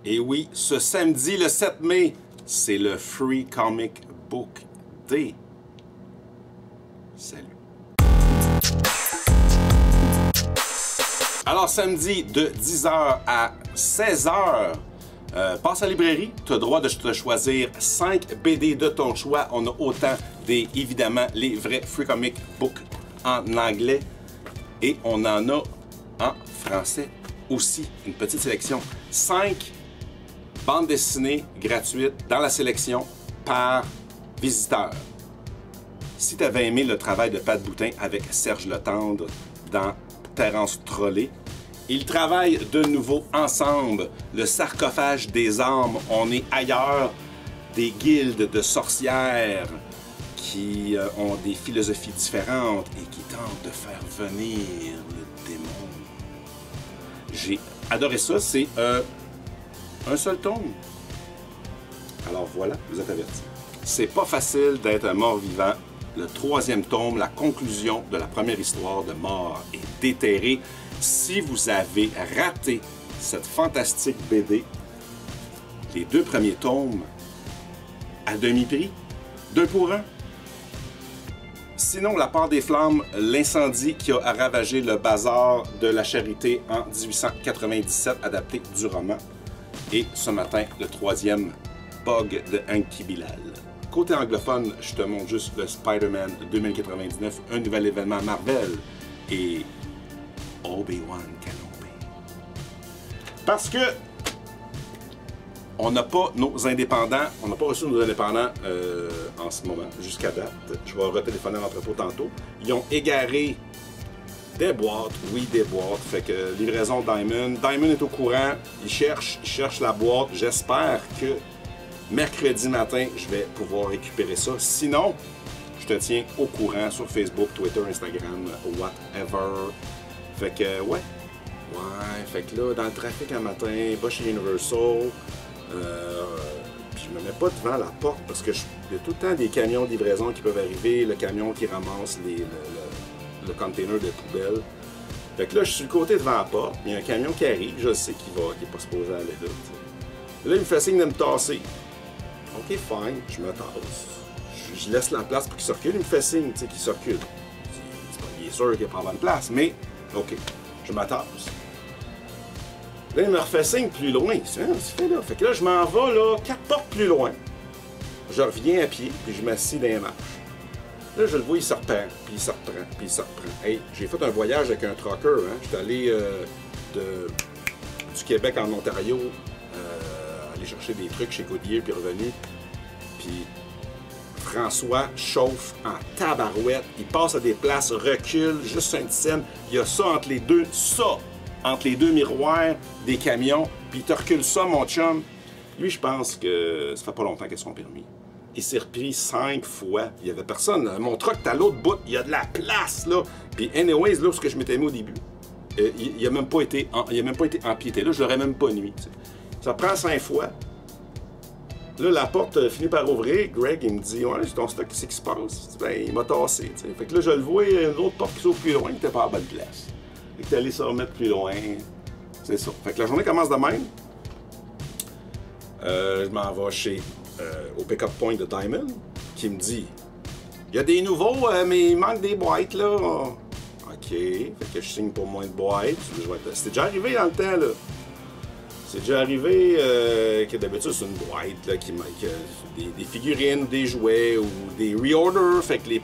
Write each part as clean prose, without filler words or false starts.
Et oui, ce samedi, le 7 mai, c'est le Free Comic Book Day. Salut. Alors, samedi, de 10h à 16h, passe à la librairie, tu as le droit de te choisir 5 BD de ton choix. On a autant évidemment, les vrais Free Comic Book en anglais et on en a en français aussi. Une petite sélection. 5 bandes dessinées gratuites dans la sélection par visiteur. Si tu avais aimé le travail de Pat Boutin avec Serge Letendre dans Terrence Trolley, ils travaillent de nouveau ensemble. Le sarcophage des âmes, on est ailleurs. Des guildes de sorcières qui ont des philosophies différentes et qui tentent de faire venir le démon. J'ai adoré ça, c'est un seul tome. Alors voilà, vous êtes avertis. C'est pas facile d'être un mort-vivant. Le 3e tome, la conclusion de la première histoire de Mort et déterré. Si vous avez raté cette fantastique BD, les 2 premiers tomes à demi-prix, 2 pour 1. Sinon, La part des flammes, l'incendie qui a ravagé le bazar de la Charité en 1897, adapté du roman. Et ce matin, le 3e, Bug de Enki Bilal. Côté anglophone, je te montre juste le Spider-Man 2099, un nouvel événement Marvel et Obi-Wan Kenobi. Parce que on n'a pas nos indépendants, on n'a pas reçu nos indépendants en ce moment, jusqu'à date. Je vais retéléphoner à l'entrepôt tantôt. Ils ont égaré des boîtes, oui, des boîtes. Fait que livraison Diamond. Diamond est au courant, il cherche la boîte. J'espère que mercredi matin, je vais pouvoir récupérer ça. Sinon, je te tiens au courant sur Facebook, Twitter, Instagram, whatever. Fait que, ouais, fait que là, dans le trafic un matin, va chez Universal. Puis je me mets pas devant la porte parce que il y a tout le temps des camions de livraison qui peuvent arriver, le camion qui ramasse le container de poubelle. Fait que là, je suis sur le côté devant la porte, il y a un camion qui arrive, je sais qu'il n'est pas supposé aller là. Là, il me fait signe de me tasser. Ok, fine, je me tasse. Je laisse la place pour qu'il circule, il me fait signe qu'il circule. Il est sûr qu'il n'y a pas la bonne place, mais ok, je me tasse. Là, il me refait signe plus loin. C'est fait là. Fait que là, je m'en vais là, 4 portes plus loin. Je reviens à pied, puis je m'assis dans les marches. Là, je le vois, il se reprend, puis il se reprend, puis il se reprend. Hey, j'ai fait un voyage avec un trucker. Hein. J'étais allé du Québec en Ontario, aller chercher des trucs chez Goodyear, puis revenu. Puis François chauffe en tabarouette. Il passe à des places, recule, juste Sainte-Seine. Il y a ça entre les deux, entre les 2 miroirs des camions, puis il te recule ça, mon chum. Lui, je pense que ça fait pas longtemps qu'il a son permis. Il s'est repris 5 fois. Il y avait personne. Mon truck est à l'autre bout. Il y a de la place, là. Puis, anyways, là où je m'étais mis au début, il n'a même pas été empiété. Là, je l'aurais même pas nuit. T'sais. Ça prend 5 fois. Là, la porte finit par ouvrir. Greg, il me dit « Ouais, c'est ton stock, qu'est-ce qui se passe? » Ben, il m'a tassé. T'sais. Fait que là, je le vois, une autre porte qui s'ouvre plus loin, il était pas à bonne place. Fait que t'es allé se remettre plus loin. C'est ça. Fait que la journée commence de même. Je m'en vais au pick-up point de Diamond, qui me dit « Il y a des nouveaux, mais il manque des boîtes, là. » OK. Fait que je signe pour moins de boîtes. C'était déjà arrivé dans le temps, là. C'est déjà arrivé que d'habitude, c'est une boîte là, qui manque des figurines, des jouets ou des reorders. Fait que les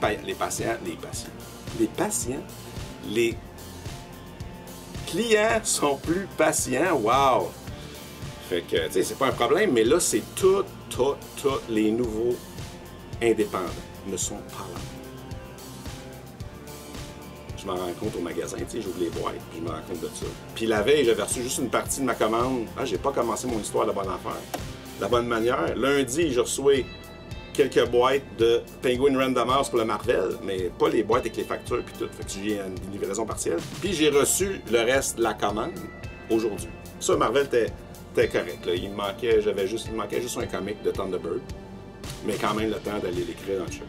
clients sont plus patients. Wow! Fait que, tu sais, c'est pas un problème, mais là, c'est tous les nouveaux indépendants ne sont pas là. Je m'en rends compte au magasin, tu sais, j'ouvre les boîtes, puis je me rends compte de ça. Puis la veille, j'avais reçu juste une partie de ma commande. Ah, j'ai pas commencé mon histoire de la bonne affaire. De la bonne manière. Lundi, je reçois quelques boîtes de Penguin Random House pour le Marvel, mais pas les boîtes avec les factures puis tout. Fait que j'ai une livraison partielle. Puis j'ai reçu le reste de la commande aujourd'hui. Ça, Marvel était correct. Là. Il me manquait juste un comic de Thunderbird, mais quand même le temps d'aller l'écrire dans le show.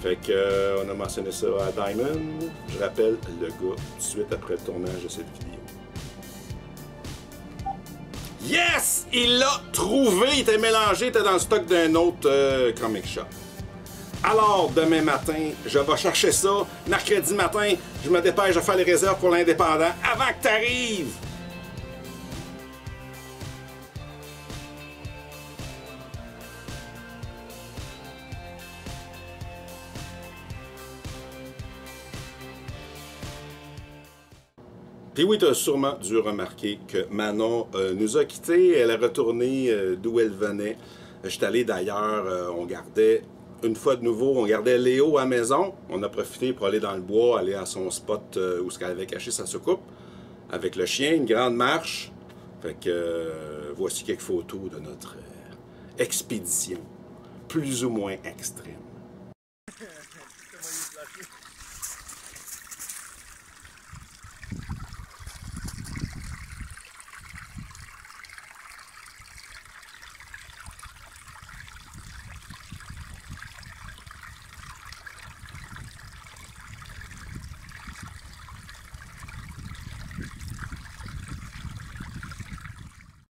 Fait que, on a mentionné ça à Diamond. Je rappelle le gars tout de suite après le tournage de cette vidéo. Yes! Il l'a trouvé! Il était mélangé, il était dans le stock d'un autre comic shop. Alors, demain matin, je vais chercher ça. Mercredi matin, je me dépêche de faire les réserves pour l'indépendant avant que tu arrives. Puis oui, tu as sûrement dû remarquer que Manon nous a quittés. Elle est retournée d'où elle venait. Je suis allé d'ailleurs, on gardait, une fois de nouveau, on gardait Léo à la maison. On a profité pour aller dans le bois, aller à son spot où elle avait caché sa soucoupe. Avec le chien, une grande marche. Fait que voici quelques photos de notre expédition, plus ou moins extrême.